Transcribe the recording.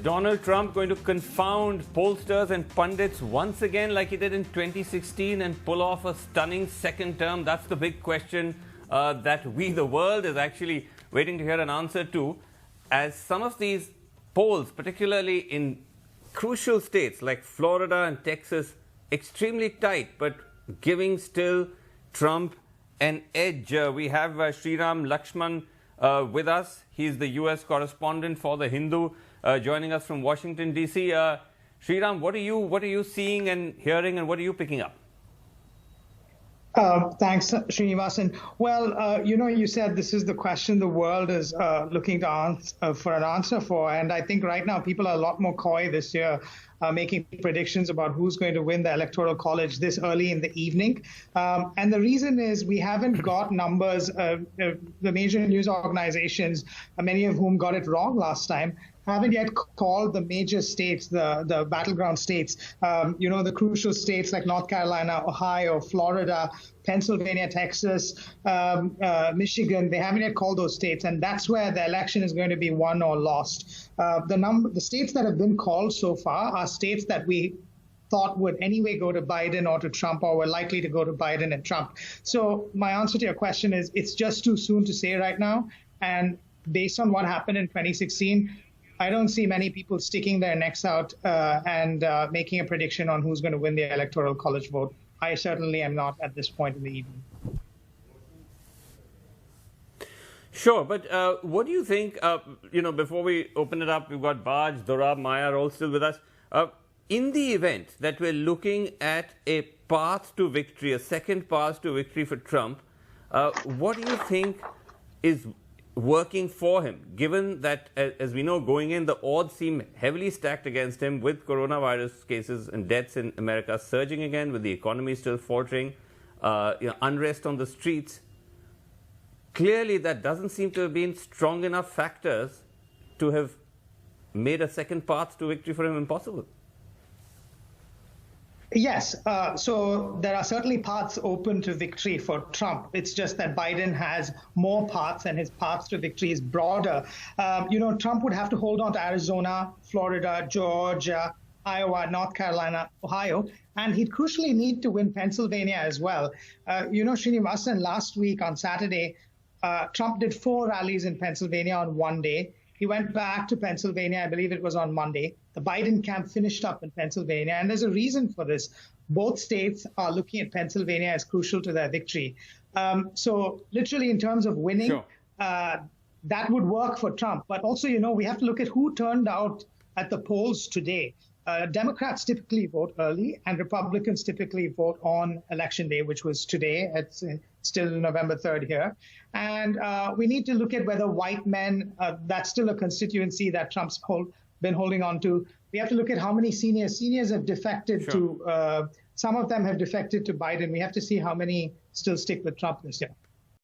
Donald Trump going to confound pollsters and pundits once again like he did in 2016 and pull off a stunning second term? That's the big question that we, the world, is actually waiting to hear an answer to, as some of these polls, particularly in crucial states like Florida and Texas, extremely tight, but giving still Trump an edge. We have Sriram Lakshman with us. He's the US correspondent for The Hindu, joining us from Washington, D.C. Sriram, what are you seeing and hearing, and what are you picking up? Thanks, Srinivasan. Well, you said this is the question the world is looking to for an answer for. And I think right now people are a lot more coy this year, making predictions about who's going to win the Electoral College this early in the evening. And the reason is we haven't got numbers. The major news organizations, many of whom got it wrong last time, haven't yet called the major states, the battleground states, the crucial states like North Carolina, Ohio, Florida, Pennsylvania, Texas, Michigan. They haven't yet called those states, and that's where the election is going to be won or lost. The states that have been called so far are states that we thought would anyway go to Biden or to Trump, or were likely to go to Biden and Trump. So my answer to your question is it's just too soon to say right now. And based on what happened in 2016, I don't see many people sticking their necks out and making a prediction on who's going to win the Electoral College vote. I certainly am not at this point in the evening. Sure, but what do you think, before we open it up, we've got Baj, Dorab, Maya all still with us. In the event that we're looking at a path to victory, a second path to victory for Trump, what do you think is working for him, given that, as we know, going in, the odds seem heavily stacked against him, with coronavirus cases and deaths in America surging again, with the economy still faltering, unrest on the streets? Clearly, that doesn't seem to have been strong enough factors to have made a second path to victory for him impossible. Yes, so there are certainly paths open to victory for Trump. It's just that Biden has more paths, and his path to victory is broader. Trump would have to hold on to Arizona, Florida, Georgia, Iowa, North Carolina, Ohio, and he'd crucially need to win Pennsylvania as well. Srinivasan, last week on Saturday, Trump did 4 rallies in Pennsylvania on one day. He went back to Pennsylvania, I believe it was on Monday. The Biden camp finished up in Pennsylvania, and there's a reason for this. Both states are looking at Pennsylvania as crucial to their victory. So literally in terms of winning, sure, that would work for Trump. But also, we have to look at who turned out at the polls today. Democrats typically vote early, and Republicans typically vote on Election Day, which was today. It's still November 3rd here. And we need to look at whether white men, that's still a constituency that Trump's been holding on to. We have to look at how many seniors have defected sure, to, some of them have defected to Biden. We have to see how many still stick with Trump this year.